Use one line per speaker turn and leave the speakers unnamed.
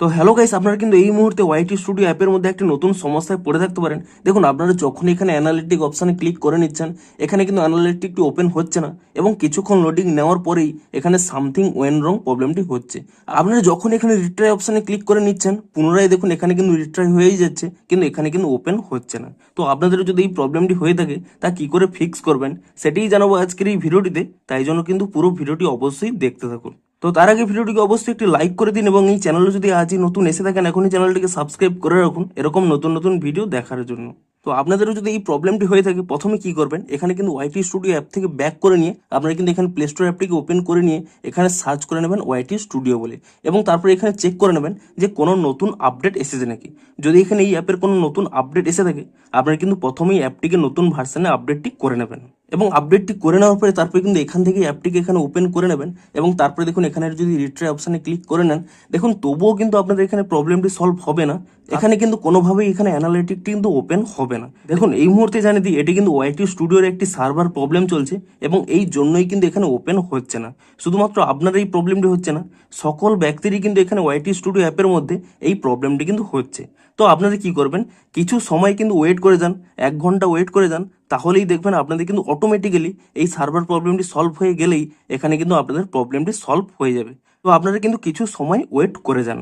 তো hello guys, আপনারা কিন্তু এই মুহূর্তে ওয়াইটি স্টুডিও অ্যাপের মধ্যে একটা নতুন সমস্যায় পড়ে থাকতে পারেন। দেখুন, আপনারা যখন এখানে অ্যানালিটিক অপশানে ক্লিক করে নিচ্ছেন, এখানে কিন্তু অ্যানালিটিকটি ওপেন হচ্ছে না এবং কিছুক্ষণ লোডিং নেওয়ার পরেই এখানে সামথিং ওয়েন রং প্রবলেমটি হচ্ছে। আপনারা যখন এখানে রিট্রাই অপশানে ক্লিক করে নিচ্ছেন, পুনরায় দেখুন এখানে কিন্তু রিট্রাই হয়েই যাচ্ছে, কিন্তু এখানে কিন্তু ওপেন হচ্ছে না। তো আপনাদের যদি এই প্রবলেমটি হয়ে থাকে, তা কি করে ফিক্স করবেন সেটাই জানাবো আজকের এই ভিডিওটিতে। তাই জন্য কিন্তু পুরো ভিডিওটি অবশ্যই দেখতে থাকুন। তো তার আগে ভিডিওটিকে অবশ্যই একটি লাইক করে দিন এবং এই চ্যানেলে যদি আজই নতুন এসে থাকেন, এখনই চ্যানেলটিকে সাবস্ক্রাইব করে রাখুন এরকম নতুন নতুন ভিডিও দেখার জন্য। তো আপনাদেরও যদি এই প্রবলেমটি হয়ে থাকে, প্রথমে কি করবেন, এখানে কিন্তু ওয়াইটি স্টুডিও অ্যাপ থেকে ব্যাক করে নিয়ে আপনারা কিন্তু এখানে প্লে স্টোর অ্যাপটিকে ওপেন করে নিয়ে এখানে সার্চ করে নেবেন ওয়াইটি স্টুডিও বলে, এবং তারপরে এখানে চেক করে নেবেন যে কোনো নতুন আপডেট এসেছে নাকি। যদি এখানে এই অ্যাপের কোনো নতুন আপডেট এসে থাকে, আপনারা কিন্তু প্রথমেই অ্যাপটিকে নতুন ভার্সনে আপডেটটি করে নেবেন, এবং আপডেটটি করে নেওয়ার পরে তারপরে কিন্তু এখান থেকে অ্যাপটিকে এখানে ওপেন করে নেবেন। এবং তারপরে দেখুন এখানে যদি রিট্রাই অপশানে ক্লিক করে নেন, দেখুন তবুও কিন্তু আপনাদের এখানে প্রবলেমটি সলভ হবে না। এখানে কিন্তু কোনোভাবেই এখানে অ্যানালিটিকটি কিন্তু ওপেন হবে না। দেখুন এই মুহূর্তে জানিয়ে দিই, এটি কিন্তু ওয়াইটি স্টুডিওর একটি সার্ভার প্রবলেম চলছে এবং এই জন্যই কিন্তু এখানে ওপেন হচ্ছে না। শুধুমাত্র আপনার এই প্রবলেমটি হচ্ছে না, সকল ব্যক্তিরই কিন্তু এখানে ওয়াইটি স্টুডিও অ্যাপের মধ্যে এই প্রবলেমটি কিন্তু হচ্ছে। তো আপনারা কি করবেন, কিছু সময় কিন্তু ওয়েট করে যান, 1 ঘন্টা ওয়েট করে যান, তাহলেই দেখবেন আপনাদের কিন্তু অটোমেটিক্যালি এই সার্ভার প্রবলেমটি সলভ হয়ে গেলেই এখানে কিন্তু আপনাদের প্রবলেমটি সলভ হয়ে যাবে। তো আপনারা কিন্তু কিছু সময় ওয়েট করে যান।